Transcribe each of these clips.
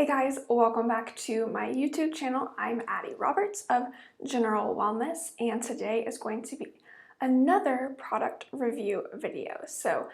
Hey guys, welcome back to my YouTube channel. I'm Addie Roberts of General Wellness, and today is going to be another product review video. So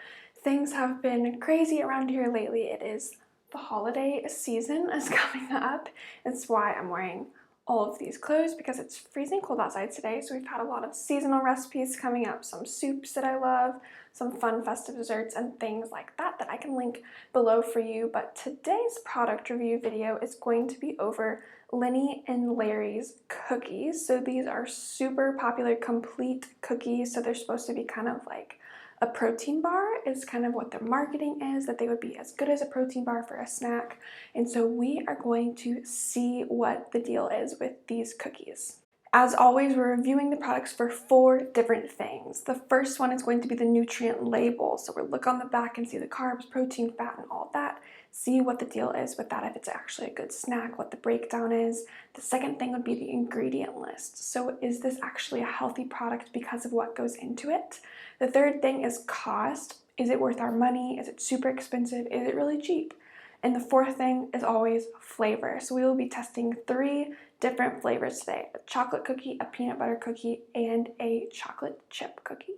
things have been crazy around here lately. It is the holiday season is coming up. That's why I'm wearing all of these clothes, because it's freezing cold outside today. So we've had a lot of seasonal recipes coming up, some soups that I love, some fun festive desserts and things like that that I can link below for you. But today's product review video is going to be over Lenny and Larry's cookies. So these are super popular complete cookies. So they're supposed to be kind of like a protein bar is kind of what their marketing is, that they would be as good as a protein bar for a snack. And so we are going to see what the deal is with these cookies. As always, we're reviewing the products for 4 different things. The first one is going to be the nutrient label. So we'll look on the back and see the carbs, protein, fat, and all that. See what the deal is with that, if it's actually a good snack, what the breakdown is. The second thing would be the ingredient list. So is this actually a healthy product because of what goes into it? The third thing is cost. Is it worth our money? Is it super expensive? Is it really cheap? And the fourth thing is always flavor. So we will be testing 3 different flavors today: a chocolate cookie, a peanut butter cookie, and a chocolate chip cookie.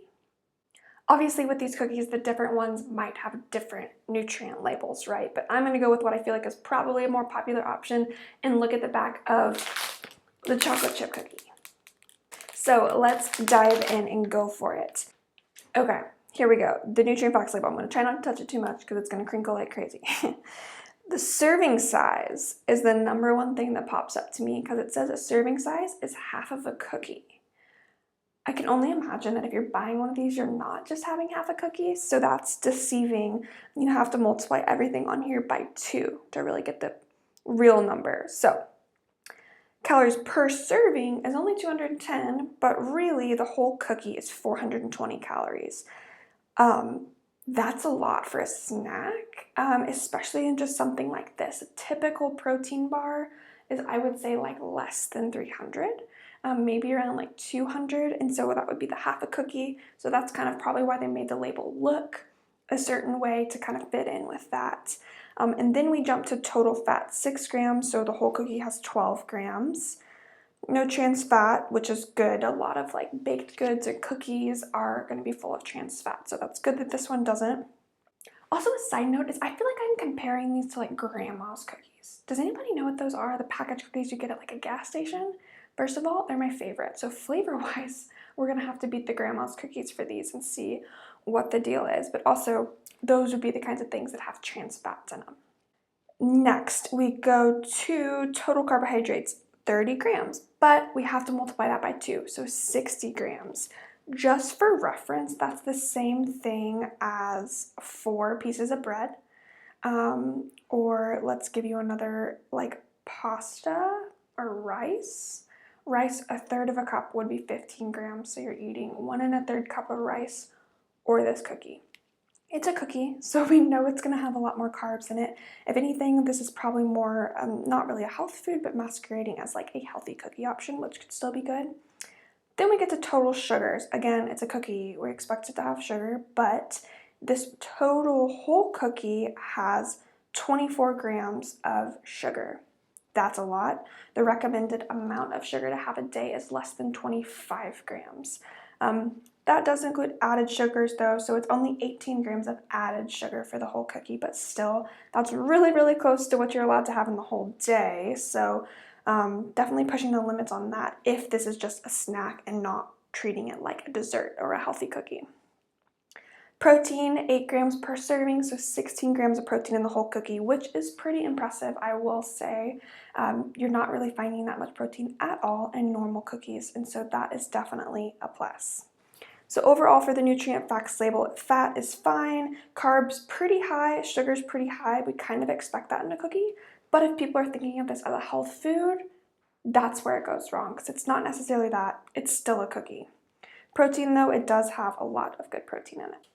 Obviously with these cookies, the different ones might have different nutrient labels, right? But I'm gonna go with what I feel like is probably a more popular option and look at the back of the chocolate chip cookie. So let's dive in and go for it. Okay, here we go. The nutrient facts label. I'm gonna try not to touch it too much because it's gonna crinkle like crazy. The serving size is the number one thing that pops up to me, because it says a serving size is half of a cookie. I can only imagine that if you're buying one of these, you're not just having half a cookie, so that's deceiving. You have to multiply everything on here by 2 to really get the real number. So calories per serving is only 210, but really the whole cookie is 420 calories. That's a lot for a snack, especially in just something like this. A typical protein bar is, I would say, like less than 300, maybe around like 200, and so that would be the half a cookie. So that's kind of probably why they made the label look a certain way to kind of fit in with that. And then we jump to total fat, 6 grams, so the whole cookie has 12 grams. No trans fat, which is good. A lot of like baked goods or cookies are going to be full of trans fat, so that's good that this one doesn't. Also, a side note is I feel like I'm comparing these to like grandma's cookies. Does anybody know what those are? The packaged cookies you get at like a gas station? First of all, they're my favorite. So flavor-wise, we're going to have to beat the grandma's cookies for these and see what the deal is. But also, those would be the kinds of things that have trans fats in them. Next, we go to total carbohydrates. 30 grams, but we have to multiply that by 2, so 60 grams. Just for reference, that's the same thing as 4 pieces of bread, or let's give you another, like pasta or rice. Rice, a third of a cup would be 15 grams, so you're eating 1 1/3 cup of rice or this cookie. It's a cookie, so we know it's going to have a lot more carbs in it. If anything, this is probably more, not really a health food, but masquerading as like a healthy cookie option, which could still be good. Then we get to total sugars. Again, it's a cookie. We're expected to have sugar, but this total whole cookie has 24 grams of sugar. That's a lot. The recommended amount of sugar to have a day is less than 25 grams. That does include added sugars though, so it's only 18 grams of added sugar for the whole cookie, but still, that's really, really close to what you're allowed to have in the whole day. So definitely pushing the limits on that if this is just a snack and not treating it like a dessert or a healthy cookie. Protein, 8 grams per serving, so 16 grams of protein in the whole cookie, which is pretty impressive, I will say. You're not really finding that much protein at all in normal cookies, and so that is definitely a plus. So overall for the nutrient facts label, fat is fine, carbs pretty high, sugar's pretty high. We kind of expect that in a cookie, but if people are thinking of this as a health food, that's where it goes wrong, because it's not necessarily that, it's still a cookie. Protein though, it does have a lot of good protein in it.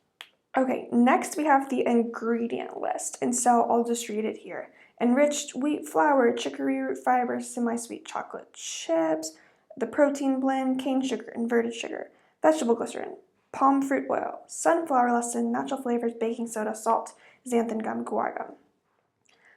Okay, next we have the ingredient list, and so I'll just read it here. Enriched wheat flour, chicory root fiber, semi-sweet chocolate chips, the protein blend, cane sugar, inverted sugar, vegetable glycerin, palm fruit oil, sunflower lecithin, natural flavors, baking soda, salt, xanthan gum, guar gum.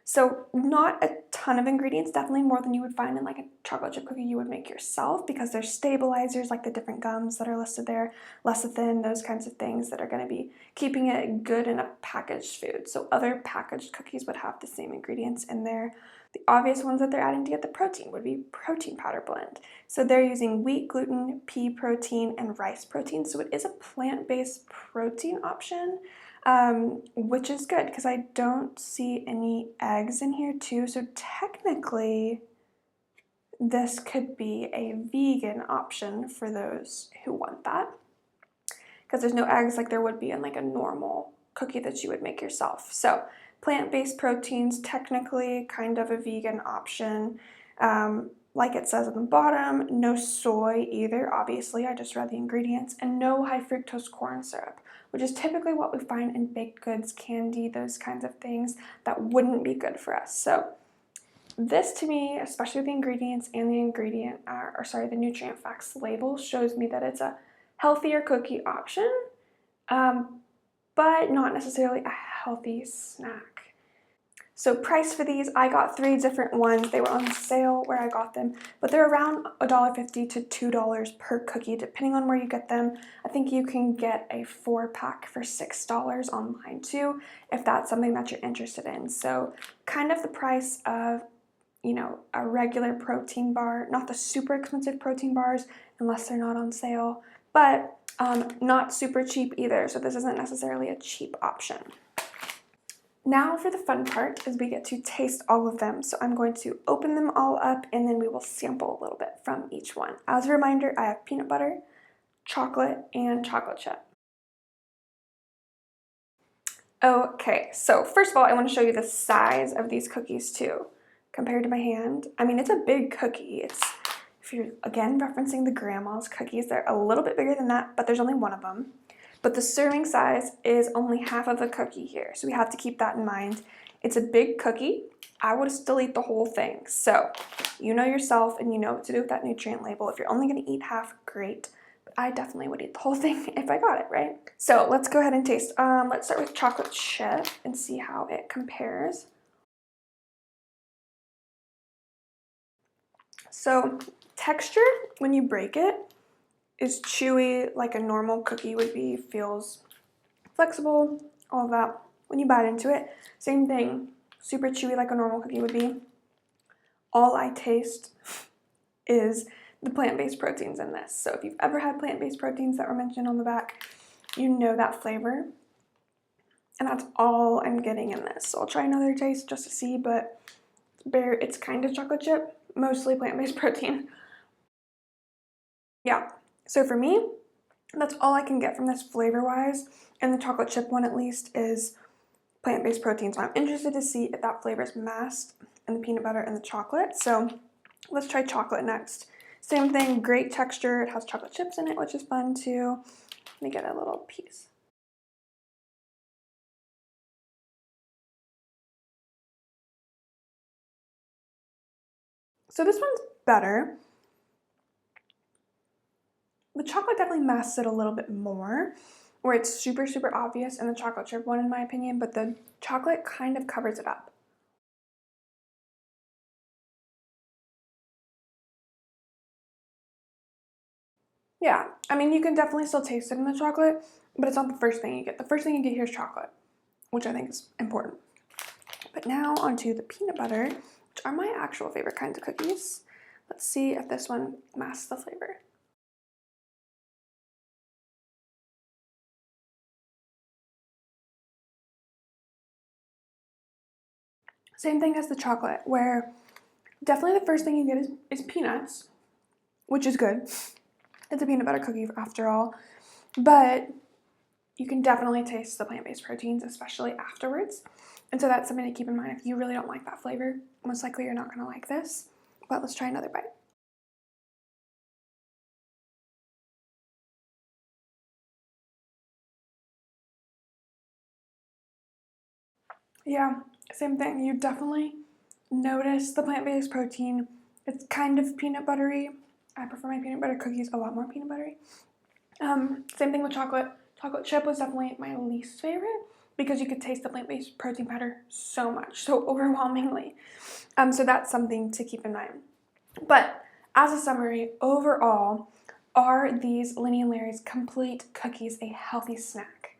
So not a ton of ingredients, definitely more than you would find in like a chocolate chip cookie you would make yourself, because there's stabilizers like the different gums that are listed there, lecithin, those kinds of things that are going to be keeping it good in a packaged food. So other packaged cookies would have the same ingredients in there. The obvious ones that they're adding to get the protein would be protein powder blend. So they're using wheat, gluten, pea protein, and rice protein. So it is a plant-based protein option, which is good because I don't see any eggs in here too. So technically, this could be a vegan option for those who want that, because there's no eggs like there would be in like a normal cookie that you would make yourself. So plant-based proteins, technically kind of a vegan option. Like it says at the bottom, no soy either, obviously, I just read the ingredients, and no high fructose corn syrup, which is typically what we find in baked goods, candy, those kinds of things that wouldn't be good for us. So this to me, especially the ingredients and the nutrient facts label, shows me that it's a healthier cookie option, but not necessarily a healthy snack. So price for these, I got 3 different ones. They were on sale where I got them, but they're around $1.50 to $2 per cookie, depending on where you get them. I think you can get a 4-pack for $6 online too, if that's something that you're interested in. So kind of the price of, you know, a regular protein bar, not the super expensive protein bars unless they're not on sale, but not super cheap either. So this isn't necessarily a cheap option. Now for the fun part is we get to taste all of them. So I'm going to open them all up and then we will sample a little bit from each one. As a reminder, I have peanut butter, chocolate, and chocolate chip. Okay, so first of all, I want to show you the size of these cookies too, compared to my hand. I mean, it's a big cookie. It's, if you're again referencing the grandma's cookies, they're a little bit bigger than that, but there's only one of them. But the serving size is only half of a cookie here, so we have to keep that in mind. It's a big cookie. I would still eat the whole thing. So you know yourself and you know what to do with that nutrient label. If you're only going to eat half, great. But I definitely would eat the whole thing if I got it, right? So let's go ahead and taste. Let's start with chocolate chip and see how it compares. So texture, when you break it, is chewy like a normal cookie would be, feels flexible, all of that. When you bite into it, same thing, super chewy like a normal cookie would be. All I taste is the plant-based proteins in this. So if you've ever had plant-based proteins that were mentioned on the back, you know that flavor. And that's all I'm getting in this. So I'll try another taste just to see, but it's kind of chocolate chip, mostly plant-based protein. Yeah, so for me, that's all I can get from this flavor-wise, and the chocolate chip one at least is plant-based protein. So I'm interested to see if that flavor is masked in the peanut butter and the chocolate. So let's try chocolate next. Same thing, great texture. It has chocolate chips in it, which is fun too. Let me get a little piece. So this one's better. The chocolate definitely masks it a little bit more, where it's super, super obvious in the chocolate chip one in my opinion, but the chocolate kind of covers it up. Yeah, I mean, you can definitely still taste it in the chocolate, but it's not the first thing you get. The first thing you get here is chocolate, which I think is important. But now onto the peanut butter, which are my actual favorite kinds of cookies. Let's see if this one masks the flavor. Same thing as the chocolate, where definitely the first thing you get is peanuts, which is good. It's a peanut butter cookie after all, but you can definitely taste the plant-based proteins, especially afterwards. And so that's something to keep in mind. If you really don't like that flavor, most likely you're not going to like this. But let's try another bite. Yeah, same thing. You definitely notice the plant-based protein. It's kind of peanut buttery. I prefer my peanut butter cookies a lot more peanut buttery. Same thing with chocolate. Chocolate chip was definitely my least favorite because you could taste the plant-based protein powder so much, so overwhelmingly. So that's something to keep in mind. But as a summary, overall, are these Lenny and Larry's complete cookies a healthy snack?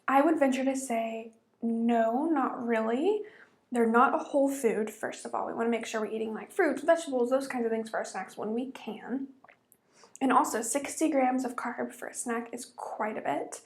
I would venture to say no, not really. They're not a whole food, first of all. We want to make sure we're eating like fruits, vegetables, those kinds of things for our snacks when we can. And also, 60 grams of carb for a snack is quite a bit.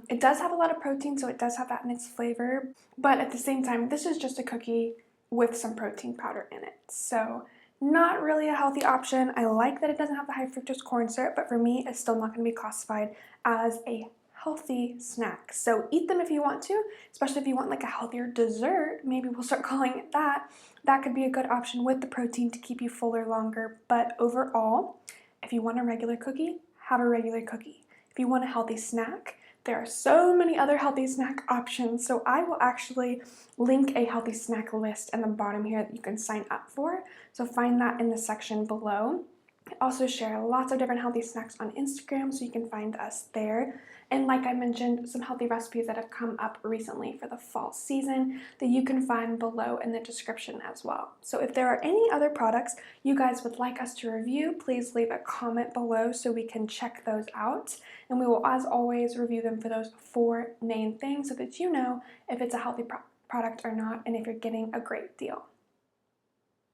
It does have a lot of protein, so it does have that in its flavor. But at the same time, this is just a cookie with some protein powder in it. So not really a healthy option. I like that it doesn't have the high fructose corn syrup, but for me, it's still not going to be classified as a healthy snack. So eat them if you want to, especially if you want like a healthier dessert. Maybe we'll start calling it that. That could be a good option with the protein to keep you fuller longer. But overall, if you want a regular cookie, have a regular cookie. If you want a healthy snack, there are so many other healthy snack options, so I will actually link a healthy snack list in the bottom here that you can sign up for. So find that in the section below. I also share lots of different healthy snacks on Instagram, so you can find us there. And like I mentioned, some healthy recipes that have come up recently for the fall season that you can find below in the description as well. So if there are any other products you guys would like us to review, please leave a comment below so we can check those out. And we will, as always, review them for those 4 main things so that you know if it's a healthy product or not and if you're getting a great deal.